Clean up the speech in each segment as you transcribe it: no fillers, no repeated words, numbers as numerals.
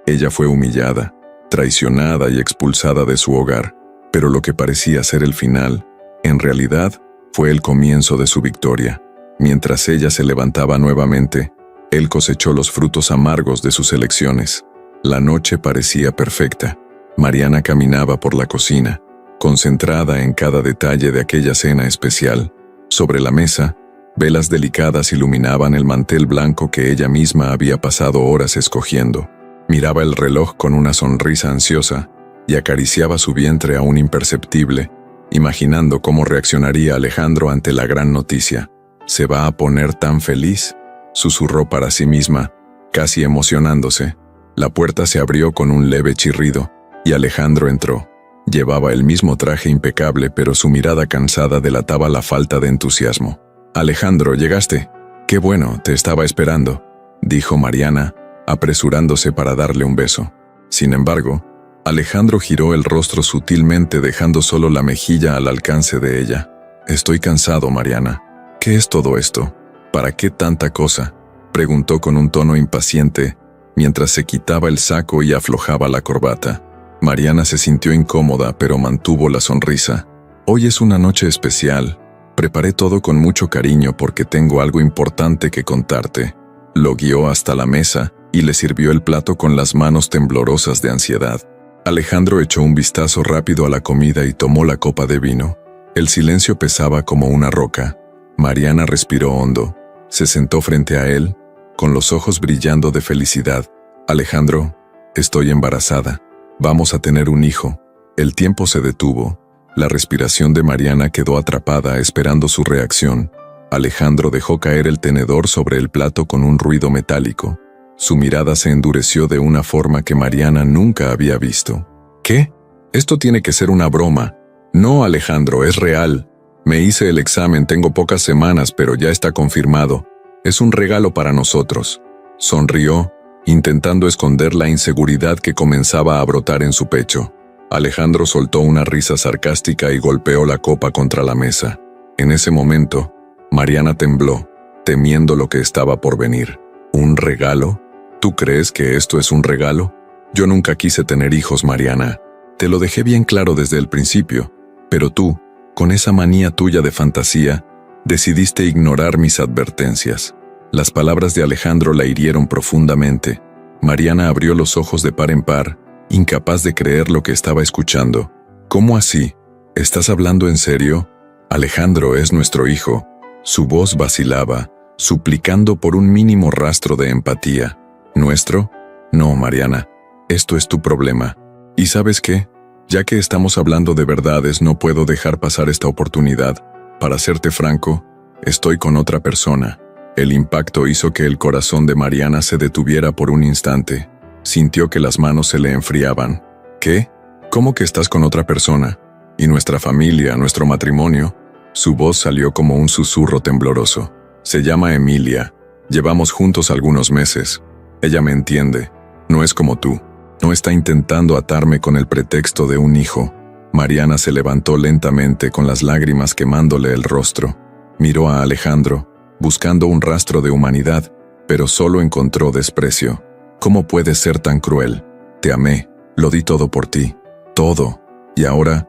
Ella fue humillada, traicionada y expulsada de su hogar, pero lo que parecía ser el final, en realidad, fue el comienzo de su victoria. Mientras ella se levantaba nuevamente, él cosechó los frutos amargos de sus elecciones. La noche parecía perfecta. Mariana caminaba por la cocina, concentrada en cada detalle de aquella cena especial. Sobre la mesa, velas delicadas iluminaban el mantel blanco que ella misma había pasado horas escogiendo. Miraba el reloj con una sonrisa ansiosa y acariciaba su vientre aún imperceptible, imaginando cómo reaccionaría Alejandro ante la gran noticia. «¿Se va a poner tan feliz?», susurró para sí misma, casi emocionándose. La puerta se abrió con un leve chirrido, y Alejandro entró. Llevaba el mismo traje impecable, pero su mirada cansada delataba la falta de entusiasmo. «Alejandro, ¿llegaste? Qué bueno, te estaba esperando», dijo Mariana, apresurándose para darle un beso. Sin embargo, Alejandro giró el rostro sutilmente, dejando solo la mejilla al alcance de ella. «Estoy cansado, Mariana. ¿Qué es todo esto? ¿Para qué tanta cosa?», preguntó con un tono impaciente, mientras se quitaba el saco y aflojaba la corbata. Mariana se sintió incómoda, pero mantuvo la sonrisa. «Hoy es una noche especial. Preparé todo con mucho cariño porque tengo algo importante que contarte». Lo guió hasta la mesa y le sirvió el plato con las manos temblorosas de ansiedad. Alejandro echó un vistazo rápido a la comida y tomó la copa de vino. El silencio pesaba como una roca. Mariana respiró hondo. Se sentó frente a él, con los ojos brillando de felicidad. «Alejandro, estoy embarazada. Vamos a tener un hijo». El tiempo se detuvo. La respiración de Mariana quedó atrapada esperando su reacción. Alejandro dejó caer el tenedor sobre el plato con un ruido metálico. Su mirada se endureció de una forma que Mariana nunca había visto. «¿Qué? Esto tiene que ser una broma». «No, Alejandro, es real. Me hice el examen, tengo pocas semanas, pero ya está confirmado. Es un regalo para nosotros». Sonrió, intentando esconder la inseguridad que comenzaba a brotar en su pecho. Alejandro soltó una risa sarcástica y golpeó la copa contra la mesa. En ese momento, Mariana tembló, temiendo lo que estaba por venir. «¿Un regalo? ¿Tú crees que esto es un regalo? Yo nunca quise tener hijos, Mariana. Te lo dejé bien claro desde el principio, pero tú, con esa manía tuya de fantasía, decidiste ignorar mis advertencias». Las palabras de Alejandro la hirieron profundamente. Mariana abrió los ojos de par en par, incapaz de creer lo que estaba escuchando. «¿Cómo así? ¿Estás hablando en serio? Alejandro es nuestro hijo». Su voz vacilaba, suplicando por un mínimo rastro de empatía. «¿Nuestro? No, Mariana, esto es tu problema. ¿Y sabes qué? Ya que estamos hablando de verdades, no puedo dejar pasar esta oportunidad. Para serte franco, estoy con otra persona». El impacto hizo que el corazón de Mariana se detuviera por un instante. Sintió que las manos se le enfriaban. «¿Qué? ¿Cómo que estás con otra persona? ¿Y nuestra familia, nuestro matrimonio?» Su voz salió como un susurro tembloroso. «Se llama Emilia. Llevamos juntos algunos meses. Ella me entiende. No es como tú. No está intentando atarme con el pretexto de un hijo». Mariana se levantó lentamente con las lágrimas quemándole el rostro. Miró a Alejandro, buscando un rastro de humanidad, pero solo encontró desprecio. «¿Cómo puedes ser tan cruel? Te amé, lo di todo por ti. Todo. ¿Y ahora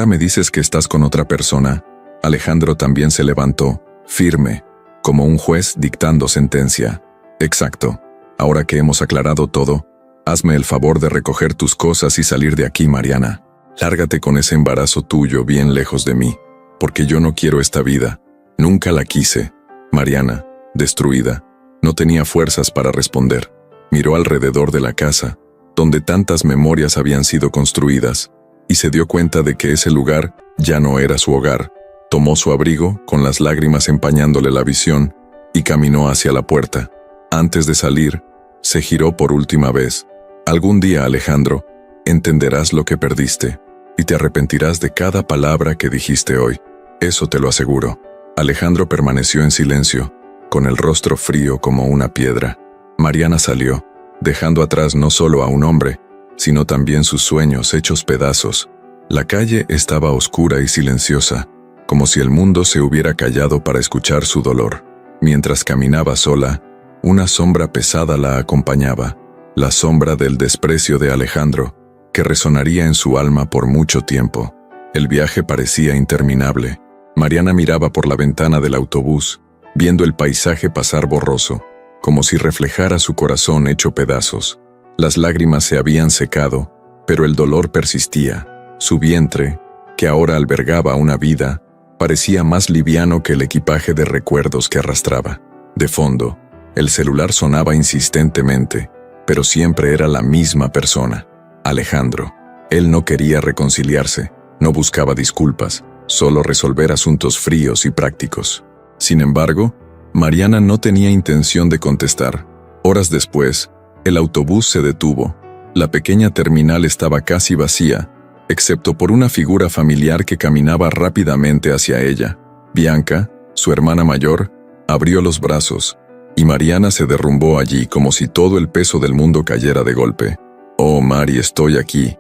me dices que estás con otra persona?» Alejandro también se levantó, firme, como un juez dictando sentencia. «Exacto. Ahora que hemos aclarado todo, hazme el favor de recoger tus cosas y salir de aquí, Mariana. Lárgate con ese embarazo tuyo bien lejos de mí, porque yo no quiero esta vida. Nunca la quise». Mariana, destruida, no tenía fuerzas para responder. Miró alrededor de la casa, donde tantas memorias habían sido construidas, y se dio cuenta de que ese lugar ya no era su hogar. Tomó su abrigo, con las lágrimas empañándole la visión, y caminó hacia la puerta. Antes de salir, se giró por última vez. «Algún día, Alejandro, entenderás lo que perdiste, y te arrepentirás de cada palabra que dijiste hoy. Eso te lo aseguro». Alejandro permaneció en silencio, con el rostro frío como una piedra. Mariana salió, dejando atrás no solo a un hombre, sino también sus sueños hechos pedazos. La calle estaba oscura y silenciosa, como si el mundo se hubiera callado para escuchar su dolor. Mientras caminaba sola, una sombra pesada la acompañaba. la sombra del desprecio de Alejandro, que resonaría en su alma por mucho tiempo. El viaje parecía interminable. Mariana miraba por la ventana del autobús, viendo el paisaje pasar borroso, como si reflejara su corazón hecho pedazos. Las lágrimas se habían secado, pero el dolor persistía. Su vientre, que ahora albergaba una vida, parecía más liviano que el equipaje de recuerdos que arrastraba. De fondo, el celular sonaba insistentemente, pero siempre era la misma persona, Alejandro. Él no quería reconciliarse, no buscaba disculpas, solo resolver asuntos fríos y prácticos. Sin embargo, Mariana no tenía intención de contestar. Horas después, el autobús se detuvo. La pequeña terminal estaba casi vacía, excepto por una figura familiar que caminaba rápidamente hacia ella. Bianca, su hermana mayor, abrió los brazos, y Mariana se derrumbó allí como si todo el peso del mundo cayera de golpe. «Oh, Mari, estoy aquí.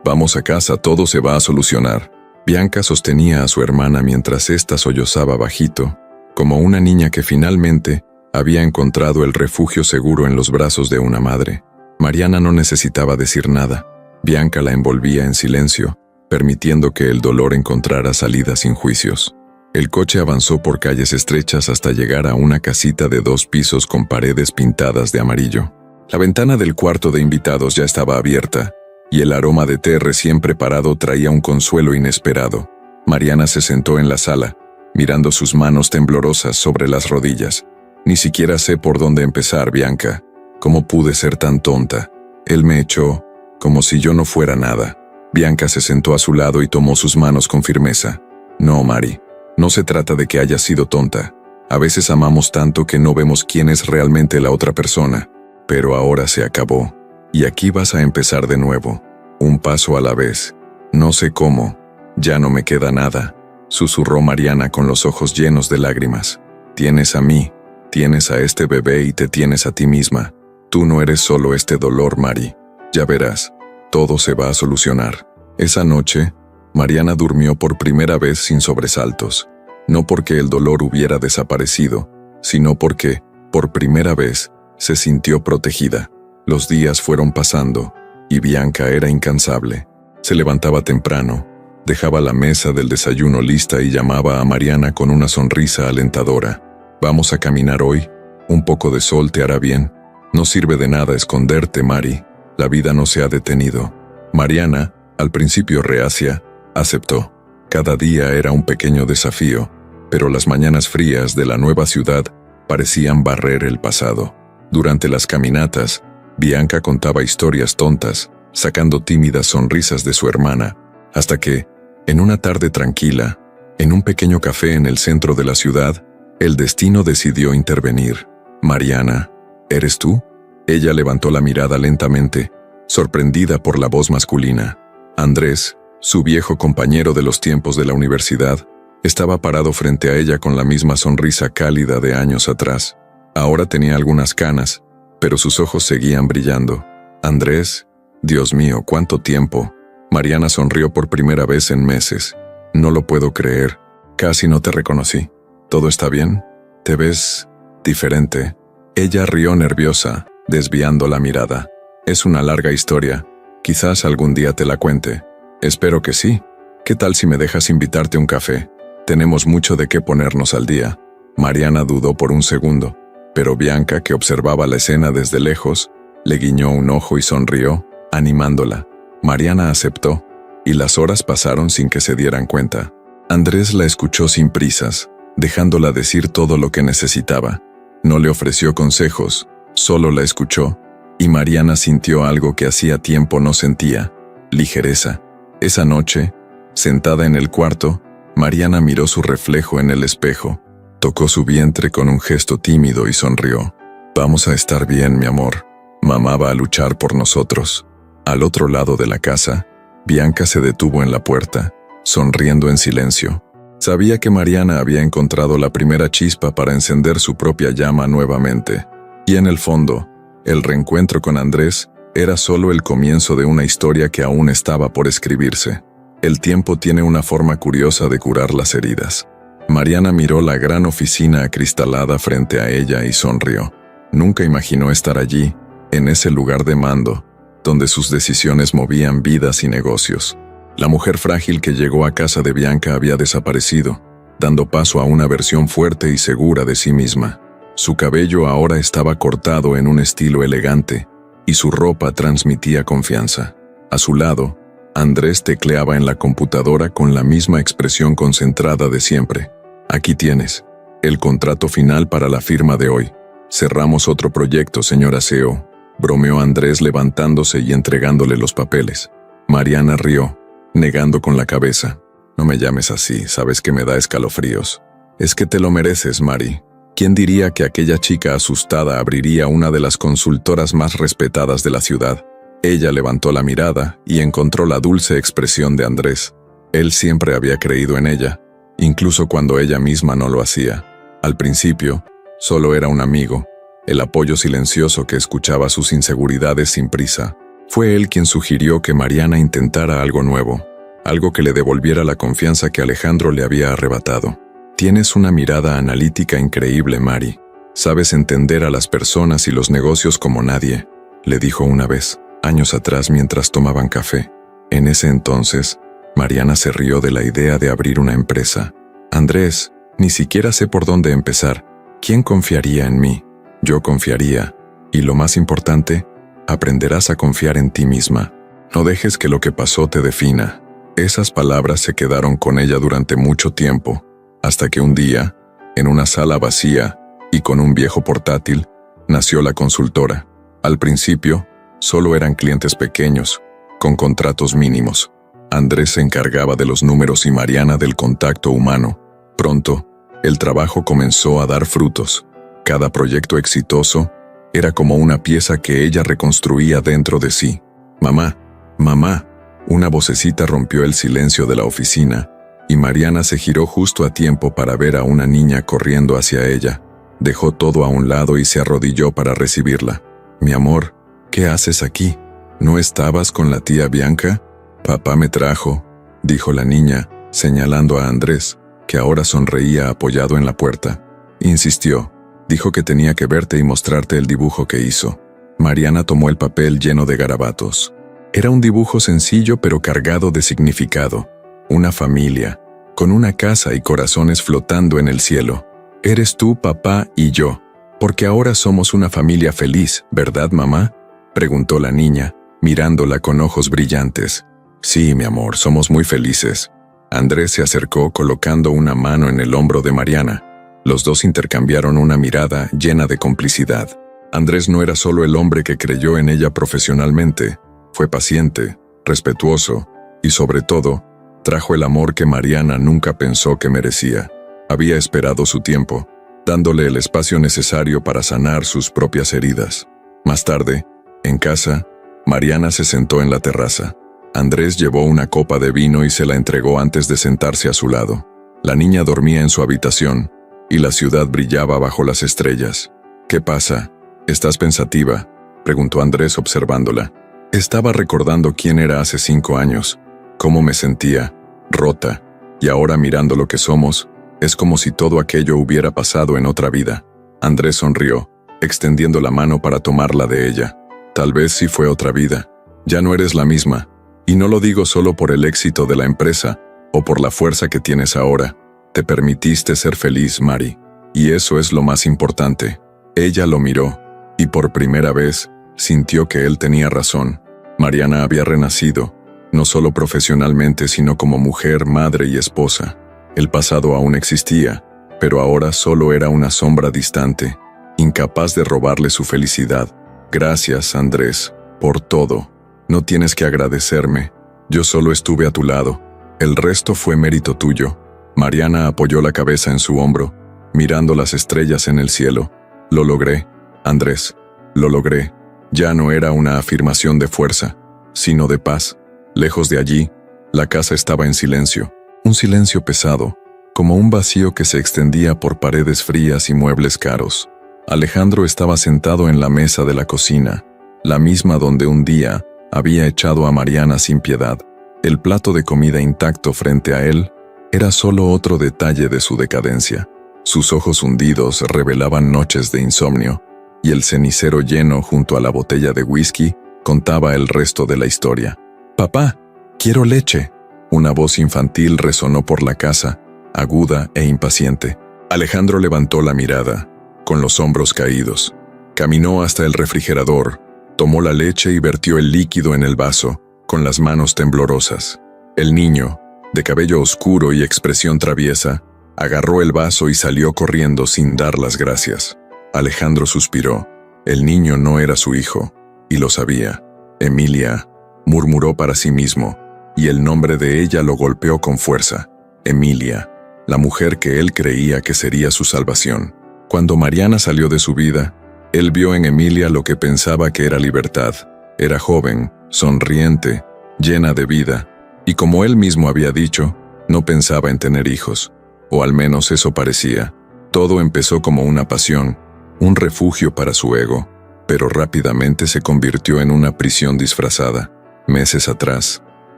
Vamos a casa, todo se va a solucionar». Bianca sostenía a su hermana mientras ésta sollozaba bajito, como una niña que finalmente había encontrado el refugio seguro en los brazos de una madre. Mariana no necesitaba decir nada. Bianca la envolvía en silencio, permitiendo que el dolor encontrara salida sin juicios. El coche avanzó por calles estrechas hasta llegar a una casita de 2 pisos con paredes pintadas de amarillo. La ventana del cuarto de invitados ya estaba abierta, y el aroma de té recién preparado traía un consuelo inesperado. Mariana se sentó en la sala, mirando sus manos temblorosas sobre las rodillas. «Ni siquiera sé por dónde empezar, Bianca. ¿Cómo pude ser tan tonta? Él me echó, como si yo no fuera nada». Bianca se sentó a su lado y tomó sus manos con firmeza. «No, Mari, no se trata de que hayas sido tonta. A veces amamos tanto que no vemos quién es realmente la otra persona. Pero ahora se acabó. Y aquí vas a empezar de nuevo. Un paso a la vez. No sé cómo. Ya no me queda nada», susurró Mariana con los ojos llenos de lágrimas. «Tienes a mí, tienes a este bebé y te tienes a ti misma. Tú no eres solo este dolor, Mari. Ya verás, todo se va a solucionar». Esa noche, Mariana durmió por primera vez sin sobresaltos. No porque el dolor hubiera desaparecido, sino porque, por primera vez, se sintió protegida. Los días fueron pasando, y Bianca era incansable. Se levantaba temprano, dejaba la mesa del desayuno lista y llamaba a Mariana con una sonrisa alentadora. «Vamos a caminar hoy. Un poco de sol te hará bien. No sirve de nada esconderte, Mari. La vida no se ha detenido». Mariana, al principio reacia, aceptó. Cada día era un pequeño desafío, pero las mañanas frías de la nueva ciudad parecían barrer el pasado. Durante las caminatas, Bianca contaba historias tontas, sacando tímidas sonrisas de su hermana, hasta que, en una tarde tranquila, en un pequeño café en el centro de la ciudad, el destino decidió intervenir. «Mariana, ¿eres tú?». Ella levantó la mirada lentamente, sorprendida por la voz masculina. Andrés, su viejo compañero de los tiempos de la universidad, estaba parado frente a ella con la misma sonrisa cálida de años atrás. Ahora tenía algunas canas, pero sus ojos seguían brillando. «Andrés, Dios mío, ¿cuánto tiempo?». Mariana sonrió por primera vez en meses. «No lo puedo creer. Casi no te reconocí. ¿Todo está bien? Te ves diferente». Ella rió nerviosa, desviando la mirada. «Es una larga historia. Quizás algún día te la cuente». «Espero que sí. ¿Qué tal si me dejas invitarte a un café? Tenemos mucho de qué ponernos al día». Mariana dudó por un segundo, pero Bianca, que observaba la escena desde lejos, le guiñó un ojo y sonrió, animándola. Mariana aceptó, y las horas pasaron sin que se dieran cuenta. Andrés la escuchó sin prisas, dejándola decir todo lo que necesitaba. No le ofreció consejos, solo la escuchó, y Mariana sintió algo que hacía tiempo no sentía: ligereza. Esa noche, sentada en el cuarto, Mariana miró su reflejo en el espejo, tocó su vientre con un gesto tímido y sonrió. «Vamos a estar bien, mi amor. Mamá va a luchar por nosotros». Al otro lado de la casa, Bianca se detuvo en la puerta, sonriendo en silencio. Sabía que Mariana había encontrado la primera chispa para encender su propia llama nuevamente. Y en el fondo, el reencuentro con Andrés era solo el comienzo de una historia que aún estaba por escribirse. El tiempo tiene una forma curiosa de curar las heridas. Mariana miró la gran oficina acristalada frente a ella y sonrió. Nunca imaginó estar allí, en ese lugar de mando, donde sus decisiones movían vidas y negocios. La mujer frágil que llegó a casa de Bianca había desaparecido, dando paso a una versión fuerte y segura de sí misma. Su cabello ahora estaba cortado en un estilo elegante, y su ropa transmitía confianza. A su lado, Andrés tecleaba en la computadora con la misma expresión concentrada de siempre. «Aquí tienes, el contrato final para la firma de hoy. Cerramos otro proyecto, señora CEO», bromeó Andrés levantándose y entregándole los papeles. Mariana rió, negando con la cabeza. «No me llames así, sabes que me da escalofríos». «Es que te lo mereces, Mari». ¿Quién diría que aquella chica asustada abriría una de las consultoras más respetadas de la ciudad? Ella levantó la mirada y encontró la dulce expresión de Andrés. Él siempre había creído en ella, incluso cuando ella misma no lo hacía. Al principio, solo era un amigo, el apoyo silencioso que escuchaba sus inseguridades sin prisa. Fue él quien sugirió que Mariana intentara algo nuevo, algo que le devolviera la confianza que Alejandro le había arrebatado. «Tienes una mirada analítica increíble, Mari. Sabes entender a las personas y los negocios como nadie», le dijo una vez, años atrás mientras tomaban café. En ese entonces, Mariana se rió de la idea de abrir una empresa. «Andrés, ni siquiera sé por dónde empezar. ¿Quién confiaría en mí? Yo confiaría. Y lo más importante, aprenderás a confiar en ti misma. No dejes que lo que pasó te defina». Esas palabras se quedaron con ella durante mucho tiempo, hasta que un día, en una sala vacía y con un viejo portátil, nació la consultora. Al principio, solo eran clientes pequeños, con contratos mínimos. Andrés se encargaba de los números y Mariana del contacto humano. Pronto, el trabajo comenzó a dar frutos. Cada proyecto exitoso era como una pieza que ella reconstruía dentro de sí. «Mamá, mamá», una vocecita rompió el silencio de la oficina, y Mariana se giró justo a tiempo para ver a una niña corriendo hacia ella. Dejó todo a un lado y se arrodilló para recibirla. «Mi amor, ¿qué haces aquí? ¿No estabas con la tía Bianca?» «Papá me trajo», dijo la niña, señalando a Andrés, que ahora sonreía apoyado en la puerta. Insistió, dijo que tenía que verte y mostrarte el dibujo que hizo. Mariana tomó el papel lleno de garabatos. Era un dibujo sencillo pero cargado de significado. Una familia, con una casa y corazones flotando en el cielo. «Eres tú, papá y yo, porque ahora somos una familia feliz, ¿verdad, mamá?», preguntó la niña, mirándola con ojos brillantes. «Sí, mi amor, somos muy felices». Andrés se acercó colocando una mano en el hombro de Mariana. Los dos intercambiaron una mirada llena de complicidad. Andrés no era solo el hombre que creyó en ella profesionalmente, fue paciente, respetuoso y, sobre todo, trajo el amor que Mariana nunca pensó que merecía. Había esperado su tiempo, dándole el espacio necesario para sanar sus propias heridas. Más tarde, en casa, Mariana se sentó en la terraza. Andrés llevó una copa de vino y se la entregó antes de sentarse a su lado. La niña dormía en su habitación, y la ciudad brillaba bajo las estrellas. «¿Qué pasa? ¿Estás pensativa?», preguntó Andrés observándola. Estaba recordando quién era hace 5 años, cómo me sentía, rota, y ahora mirando lo que somos, es como si todo aquello hubiera pasado en otra vida. Andrés sonrió, extendiendo la mano para tomarla de ella. «Tal vez sí fue otra vida. Ya no eres la misma. Y no lo digo solo por el éxito de la empresa o por la fuerza que tienes ahora. Te permitiste ser feliz, Mari. Y eso es lo más importante». Ella lo miró, y por primera vez, sintió que él tenía razón. Mariana había renacido, no solo profesionalmente sino como mujer, madre y esposa. El pasado aún existía, pero ahora solo era una sombra distante, incapaz de robarle su felicidad. «Gracias, Andrés, por todo. No tienes que agradecerme. Yo solo estuve a tu lado. El resto fue mérito tuyo». Mariana apoyó la cabeza en su hombro, mirando las estrellas en el cielo. «Lo logré, Andrés, lo logré». Ya no era una afirmación de fuerza, sino de paz. Lejos de allí, la casa estaba en silencio, un silencio pesado, como un vacío que se extendía por paredes frías y muebles caros. Alejandro estaba sentado en la mesa de la cocina, la misma donde un día había echado a Mariana sin piedad. El plato de comida intacto frente a él era solo otro detalle de su decadencia. Sus ojos hundidos revelaban noches de insomnio, y el cenicero lleno junto a la botella de whisky contaba el resto de la historia. «Papá, quiero leche». Una voz infantil resonó por la casa, aguda e impaciente. Alejandro levantó la mirada, con los hombros caídos. Caminó hasta el refrigerador, tomó la leche y vertió el líquido en el vaso, con las manos temblorosas. El niño, de cabello oscuro y expresión traviesa, agarró el vaso y salió corriendo sin dar las gracias. Alejandro suspiró. El niño no era su hijo, y lo sabía. Emilia, murmuró para sí mismo, y el nombre de ella lo golpeó con fuerza. Emilia, la mujer que él creía que sería su salvación. Cuando Mariana salió de su vida, él vio en Emilia lo que pensaba que era libertad. Era joven, sonriente, llena de vida, y como él mismo había dicho, no pensaba en tener hijos, o al menos eso parecía. Todo empezó como una pasión, un refugio para su ego, pero rápidamente se convirtió en una prisión disfrazada. Meses atrás,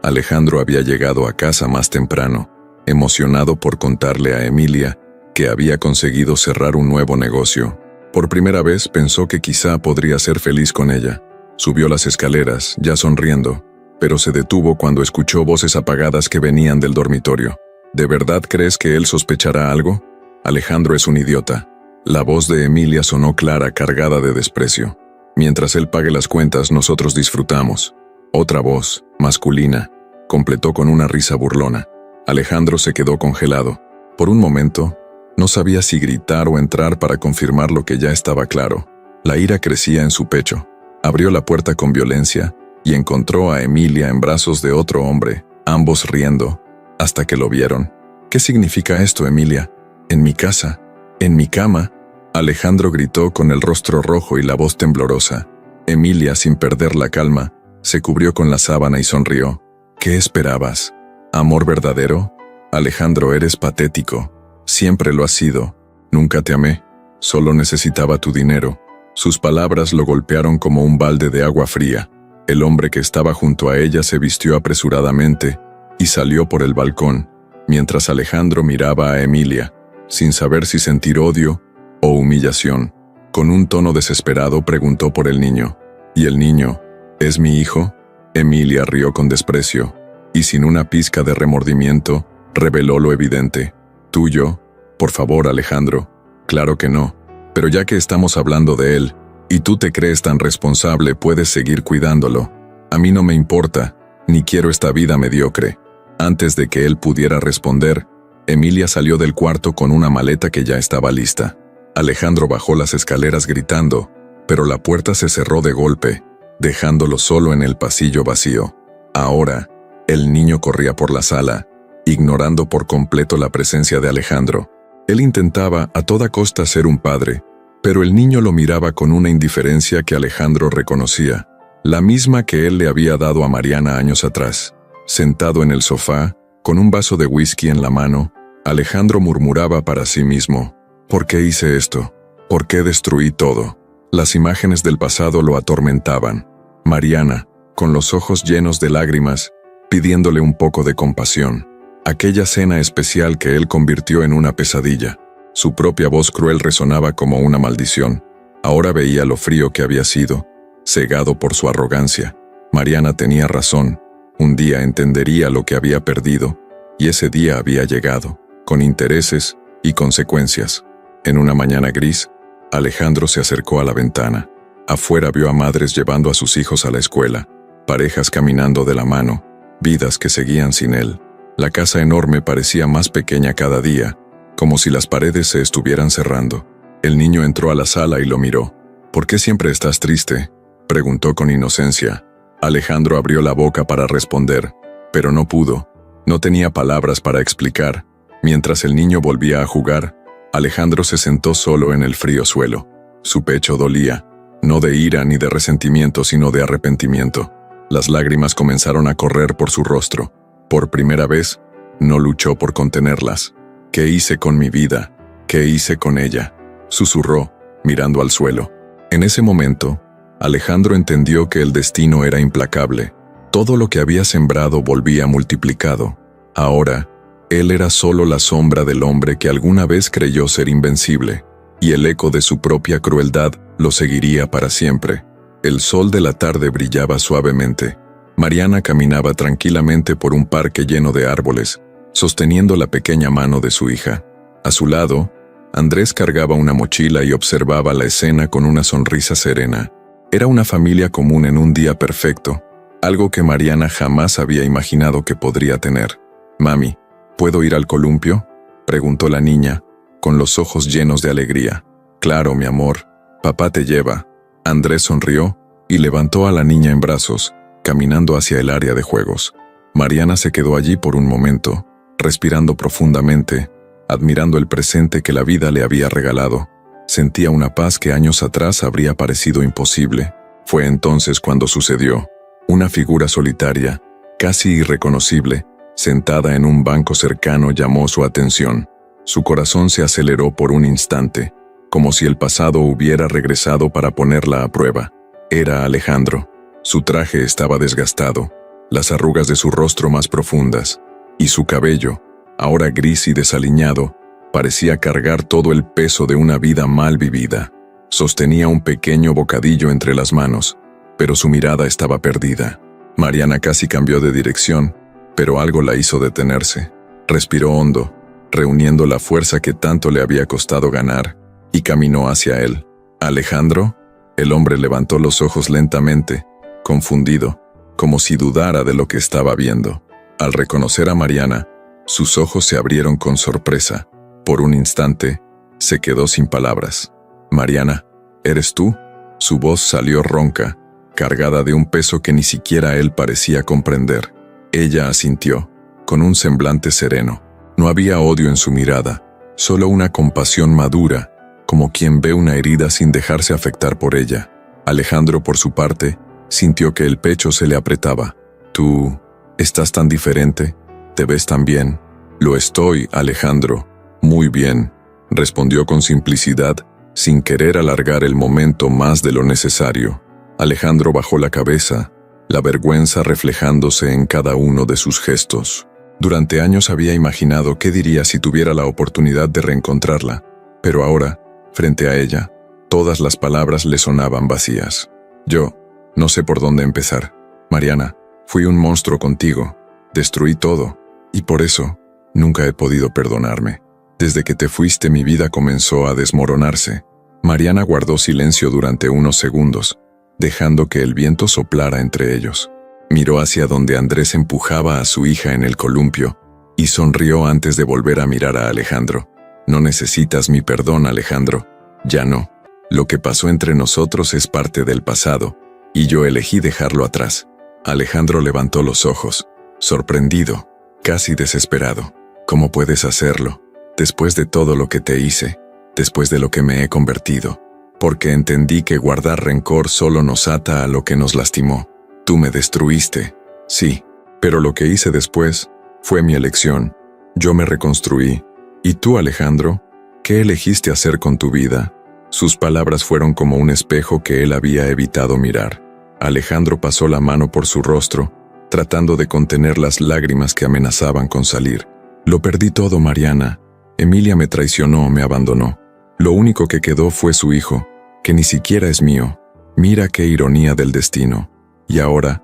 Alejandro había llegado a casa más temprano, emocionado por contarle a Emilia que había conseguido cerrar un nuevo negocio. Por primera vez pensó que quizá podría ser feliz con ella. Subió las escaleras, ya sonriendo, pero se detuvo cuando escuchó voces apagadas que venían del dormitorio. ¿De verdad crees que él sospechará algo? Alejandro es un idiota. La voz de Emilia sonó clara, cargada de desprecio. Mientras él pague las cuentas, nosotros disfrutamos. Otra voz, masculina, completó con una risa burlona. Alejandro se quedó congelado. Por un momento, no sabía si gritar o entrar para confirmar lo que ya estaba claro. La ira crecía en su pecho. Abrió la puerta con violencia y encontró a Emilia en brazos de otro hombre, ambos riendo, hasta que lo vieron. ¿Qué significa esto, Emilia? ¿En mi casa? ¿En mi cama? Alejandro gritó con el rostro rojo y la voz temblorosa. Emilia, sin perder la calma, se cubrió con la sábana y sonrió. ¿Qué esperabas? ¿Amor verdadero? Alejandro, eres patético. Siempre lo has sido. Nunca te amé. Solo necesitaba tu dinero. Sus palabras lo golpearon como un balde de agua fría. El hombre que estaba junto a ella se vistió apresuradamente y salió por el balcón, mientras Alejandro miraba a Emilia, sin saber si sentir odio o humillación. Con un tono desesperado preguntó por el niño. ¿Y el niño? ¿Es mi hijo? Emilia rió con desprecio, y sin una pizca de remordimiento, reveló lo evidente. ¿Tuyo? Por favor, Alejandro. Claro que no. Pero ya que estamos hablando de él, y tú te crees tan responsable, puedes seguir cuidándolo. A mí no me importa, ni quiero esta vida mediocre. Antes de que él pudiera responder, Emilia salió del cuarto con una maleta que ya estaba lista. Alejandro bajó las escaleras gritando, pero la puerta se cerró de golpe, dejándolo solo en el pasillo vacío. Ahora, el niño corría por la sala, ignorando por completo la presencia de Alejandro. Él intentaba a toda costa ser un padre, pero el niño lo miraba con una indiferencia que Alejandro reconocía, la misma que él le había dado a Mariana años atrás. Sentado en el sofá, con un vaso de whisky en la mano, Alejandro murmuraba para sí mismo: ¿por qué hice esto? ¿Por qué destruí todo? Las imágenes del pasado lo atormentaban. Mariana, con los ojos llenos de lágrimas, pidiéndole un poco de compasión. Aquella cena especial que él convirtió en una pesadilla. Su propia voz cruel resonaba como una maldición. Ahora veía lo frío que había sido, cegado por su arrogancia. Mariana tenía razón. Un día entendería lo que había perdido, y ese día había llegado, con intereses y consecuencias. En una mañana gris, Alejandro se acercó a la ventana. Afuera vio a madres llevando a sus hijos a la escuela, parejas caminando de la mano, vidas que seguían sin él. La casa enorme parecía más pequeña cada día, como si las paredes se estuvieran cerrando. El niño entró a la sala y lo miró. ¿Por qué siempre estás triste?, preguntó con inocencia. Alejandro abrió la boca para responder, pero no pudo. No tenía palabras para explicar. Mientras el niño volvía a jugar, Alejandro se sentó solo en el frío suelo. Su pecho dolía, no de ira ni de resentimiento, sino de arrepentimiento. Las lágrimas comenzaron a correr por su rostro. Por primera vez, no luchó por contenerlas. ¿Qué hice con mi vida? ¿Qué hice con ella?, susurró, mirando al suelo. En ese momento, Alejandro entendió que el destino era implacable. Todo lo que había sembrado volvía multiplicado. Ahora, él era solo la sombra del hombre que alguna vez creyó ser invencible. y el eco de su propia crueldad lo seguiría para siempre. El sol de la tarde brillaba suavemente. Mariana caminaba tranquilamente por un parque lleno de árboles, sosteniendo la pequeña mano de su hija. A su lado, Andrés cargaba una mochila y observaba la escena con una sonrisa serena. Era una familia común en un día perfecto, algo que Mariana jamás había imaginado que podría tener. «Mami, ¿puedo ir al columpio?», preguntó la niña, con los ojos llenos de alegría. «Claro, mi amor, papá te lleva». Andrés sonrió y levantó a la niña en brazos, caminando hacia el área de juegos. Mariana se quedó allí por un momento, respirando profundamente, admirando el presente que la vida le había regalado. Sentía una paz que años atrás habría parecido imposible. Fue entonces cuando sucedió. Una figura solitaria, casi irreconocible, sentada en un banco cercano llamó su atención. Su corazón se aceleró por un instante, como si el pasado hubiera regresado para ponerla a prueba. Era Alejandro. Su traje estaba desgastado, las arrugas de su rostro más profundas, y su cabello, ahora gris y desaliñado, parecía cargar todo el peso de una vida mal vivida. Sostenía un pequeño bocadillo entre las manos, pero su mirada estaba perdida. Mariana casi cambió de dirección, pero algo la hizo detenerse. Respiró hondo, reuniendo la fuerza que tanto le había costado ganar, y caminó hacia él. «¿Alejandro?». El hombre levantó los ojos lentamente, confundido, como si dudara de lo que estaba viendo. Al reconocer a Mariana, sus ojos se abrieron con sorpresa. Por un instante, se quedó sin palabras. «Mariana, ¿eres tú?». Su voz salió ronca, cargada de un peso que ni siquiera él parecía comprender. Ella asintió, con un semblante sereno. No había odio en su mirada, solo una compasión madura, como quien ve una herida sin dejarse afectar por ella. Alejandro, por su parte, sintió que el pecho se le apretaba. «¿Tú estás tan diferente? ¿Te ves tan bien?». «Lo estoy, Alejandro. Muy bien», respondió con simplicidad, sin querer alargar el momento más de lo necesario. Alejandro bajó la cabeza, la vergüenza reflejándose en cada uno de sus gestos. Durante años había imaginado qué diría si tuviera la oportunidad de reencontrarla, pero ahora, frente a ella, todas las palabras le sonaban vacías. «Yo no sé por dónde empezar. Mariana, fui un monstruo contigo, destruí todo, y por eso nunca he podido perdonarme. Desde que te fuiste mi vida comenzó a desmoronarse». Mariana guardó silencio durante unos segundos, dejando que el viento soplara entre ellos. Miró hacia donde Andrés empujaba a su hija en el columpio, y sonrió antes de volver a mirar a Alejandro. «No necesitas mi perdón, Alejandro. Ya no. Lo que pasó entre nosotros es parte del pasado, y yo elegí dejarlo atrás». Alejandro levantó los ojos, sorprendido, casi desesperado. «¿Cómo puedes hacerlo? Después de todo lo que te hice, después de lo que me he convertido. Porque entendí que guardar rencor solo nos ata a lo que nos lastimó. Tú me destruiste, sí, pero lo que hice después fue mi elección. Yo me reconstruí. ¿Y tú, Alejandro? ¿Qué elegiste hacer con tu vida?». Sus palabras fueron como un espejo que él había evitado mirar. Alejandro pasó la mano por su rostro, tratando de contener las lágrimas que amenazaban con salir. «Lo perdí todo, Mariana. Emilia me traicionó, me abandonó. Lo único que quedó fue su hijo, que ni siquiera es mío. Mira qué ironía del destino. Y ahora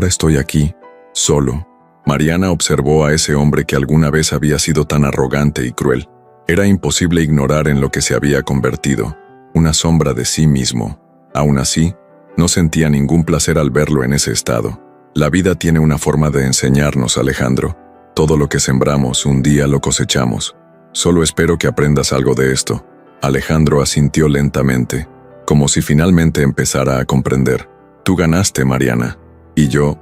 estoy aquí, solo». Mariana observó a ese hombre que alguna vez había sido tan arrogante y cruel. Era imposible ignorar en lo que se había convertido, una sombra de sí mismo. Aún así, no sentía ningún placer al verlo en ese estado. «La vida tiene una forma de enseñarnos, Alejandro. Todo lo que sembramos, un día lo cosechamos. Solo espero que aprendas algo de esto». Alejandro asintió lentamente, como si finalmente empezara a comprender. «Tú ganaste, Mariana, y yo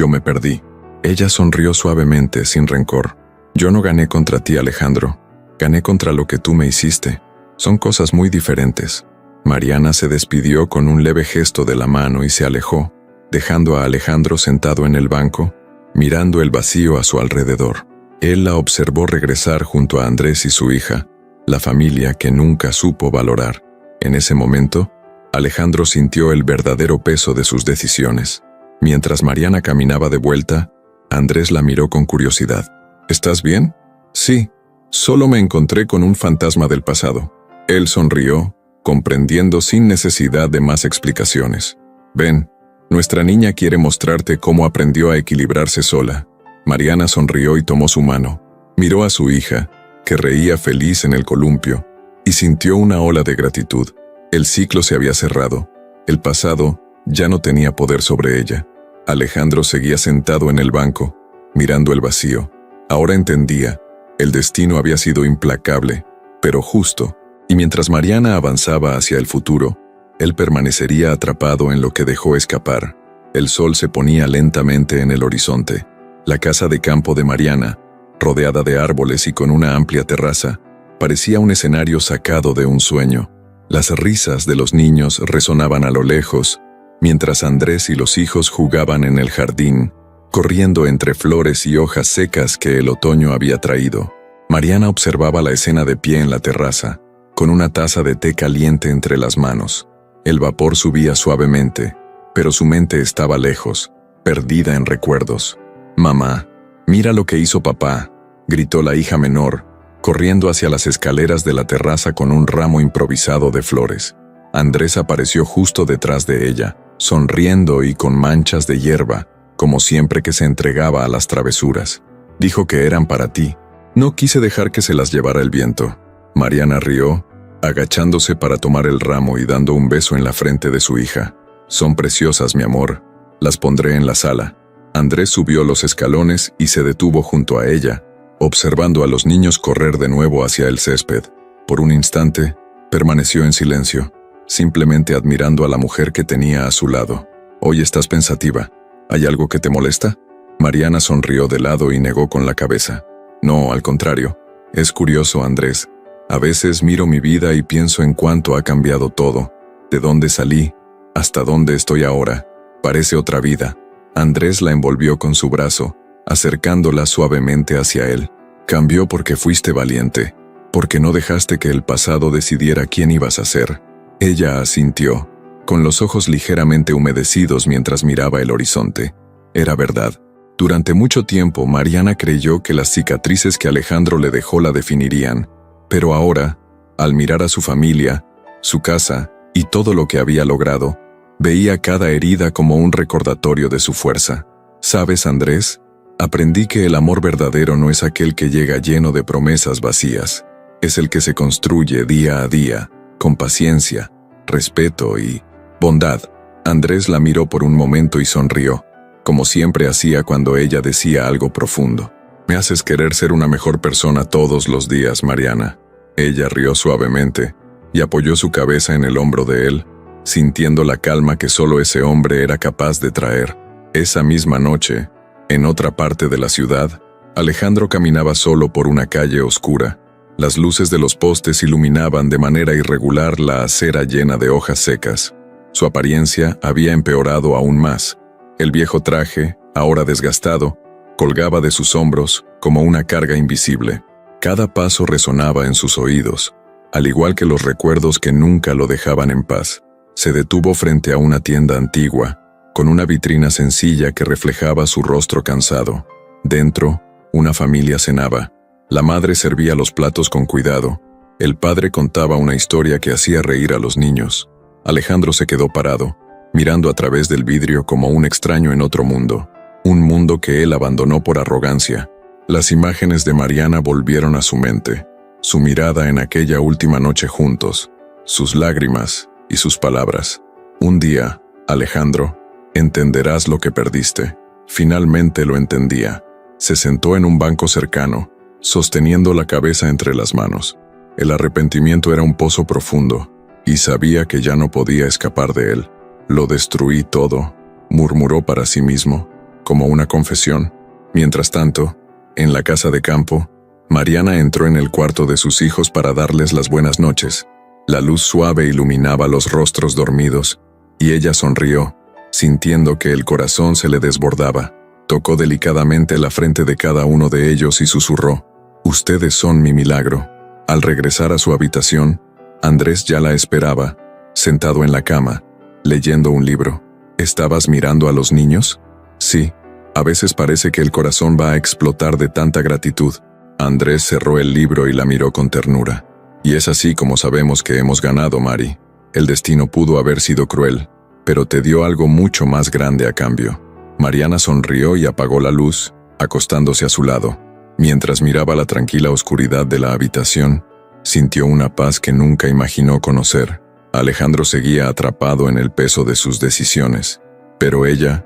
me perdí». Ella sonrió suavemente, sin rencor. «Yo no gané contra ti, Alejandro. Gané contra lo que tú me hiciste. Son cosas muy diferentes». Mariana se despidió con un leve gesto de la mano y se alejó, dejando a Alejandro sentado en el banco, mirando el vacío a su alrededor. Él la observó regresar junto a Andrés y su hija, la familia que nunca supo valorar. En ese momento, Alejandro sintió el verdadero peso de sus decisiones. Mientras Mariana caminaba de vuelta, Andrés la miró con curiosidad. «¿Estás bien?». «Sí, solo me encontré con un fantasma del pasado». Él sonrió, comprendiendo sin necesidad de más explicaciones. Ven, nuestra niña quiere mostrarte cómo aprendió a equilibrarse sola. Mariana sonrió y tomó su mano. Miró a su hija, que reía feliz en el columpio, y sintió una ola de gratitud. El ciclo se había cerrado. El pasado ya no tenía poder sobre ella. Alejandro seguía sentado en el banco, mirando el vacío. Ahora entendía, el destino había sido implacable, pero justo, y mientras Mariana avanzaba hacia el futuro, él permanecería atrapado en lo que dejó escapar. El sol se ponía lentamente en el horizonte. La casa de campo de Mariana, rodeada de árboles y con una amplia terraza, parecía un escenario sacado de un sueño. Las risas de los niños resonaban a lo lejos, mientras Andrés y los hijos jugaban en el jardín, corriendo entre flores y hojas secas que el otoño había traído. Mariana observaba la escena de pie en la terraza, con una taza de té caliente entre las manos. El vapor subía suavemente, pero su mente estaba lejos, perdida en recuerdos. «Mamá, mira lo que hizo papá», gritó la hija menor, corriendo hacia las escaleras de la terraza con un ramo improvisado de flores. Andrés apareció justo detrás de ella, sonriendo y con manchas de hierba, como siempre que se entregaba a las travesuras. «Dijo que eran para ti. No quise dejar que se las llevara el viento». Mariana rió, agachándose para tomar el ramo y dando un beso en la frente de su hija. «Son preciosas, mi amor. Las pondré en la sala». Andrés subió los escalones y se detuvo junto a ella, observando a los niños correr de nuevo hacia el césped. Por un instante, permaneció en silencio, simplemente admirando a la mujer que tenía a su lado. «Hoy estás pensativa. ¿Hay algo que te molesta?» Mariana sonrió de lado y negó con la cabeza. «No, al contrario. Es curioso, Andrés. A veces miro mi vida y pienso en cuánto ha cambiado todo. De dónde salí, hasta dónde estoy ahora. Parece otra vida». Andrés la envolvió con su brazo, acercándola suavemente hacia él. «Cambió porque fuiste valiente, porque no dejaste que el pasado decidiera quién ibas a ser». Ella asintió, con los ojos ligeramente humedecidos mientras miraba el horizonte. Era verdad. Durante mucho tiempo, Mariana creyó que las cicatrices que Alejandro le dejó la definirían, pero ahora, al mirar a su familia, su casa y todo lo que había logrado, veía cada herida como un recordatorio de su fuerza. «¿Sabes, Andrés? Aprendí que el amor verdadero no es aquel que llega lleno de promesas vacías. Es el que se construye día a día, con paciencia, respeto y bondad». Andrés la miró por un momento y sonrió, como siempre hacía cuando ella decía algo profundo. «Me haces querer ser una mejor persona todos los días, Mariana». Ella rió suavemente y apoyó su cabeza en el hombro de él, sintiendo la calma que solo ese hombre era capaz de traer. Esa misma noche, en otra parte de la ciudad, Alejandro caminaba solo por una calle oscura. Las luces de los postes iluminaban de manera irregular la acera llena de hojas secas. Su apariencia había empeorado aún más. El viejo traje, ahora desgastado, colgaba de sus hombros como una carga invisible. Cada paso resonaba en sus oídos, al igual que los recuerdos que nunca lo dejaban en paz. Se detuvo frente a una tienda antigua, con una vitrina sencilla que reflejaba su rostro cansado. Dentro, una familia cenaba. La madre servía los platos con cuidado. El padre contaba una historia que hacía reír a los niños. Alejandro se quedó parado, mirando a través del vidrio como un extraño en otro mundo. Un mundo que él abandonó por arrogancia. Las imágenes de Mariana volvieron a su mente. Su mirada en aquella última noche juntos. Sus lágrimas y sus palabras. «Un día, Alejandro, entenderás lo que perdiste». Finalmente lo entendía. Se sentó en un banco cercano, sosteniendo la cabeza entre las manos. El arrepentimiento era un pozo profundo, y sabía que ya no podía escapar de él. «Lo destruí todo», murmuró para sí mismo, como una confesión. Mientras tanto, en la casa de campo, Mariana entró en el cuarto de sus hijos para darles las buenas noches. La luz suave iluminaba los rostros dormidos, y ella sonrió, sintiendo que el corazón se le desbordaba. Tocó delicadamente la frente de cada uno de ellos y susurró: «Ustedes son mi milagro». Al regresar a su habitación, Andrés ya la esperaba, sentado en la cama, leyendo un libro. «¿Estabas mirando a los niños?» «Sí. A veces parece que el corazón va a explotar de tanta gratitud». Andrés cerró el libro y la miró con ternura. Y es así como sabemos que hemos ganado, Mari. El destino pudo haber sido cruel, pero te dio algo mucho más grande a cambio. Mariana sonrió y apagó la luz, acostándose a su lado. Mientras miraba la tranquila oscuridad de la habitación, sintió una paz que nunca imaginó conocer. Alejandro seguía atrapado en el peso de sus decisiones, pero ella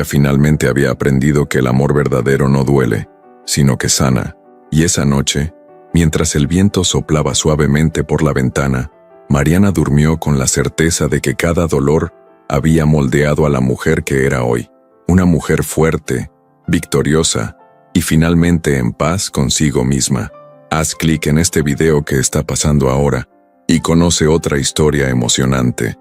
finalmente había aprendido que el amor verdadero no duele, sino que sana. Y esa noche, mientras el viento soplaba suavemente por la ventana, Mariana durmió con la certeza de que cada dolor había moldeado a la mujer que era hoy. Una mujer fuerte, victoriosa y finalmente en paz consigo misma. Haz clic en este video que está pasando ahora y conoce otra historia emocionante.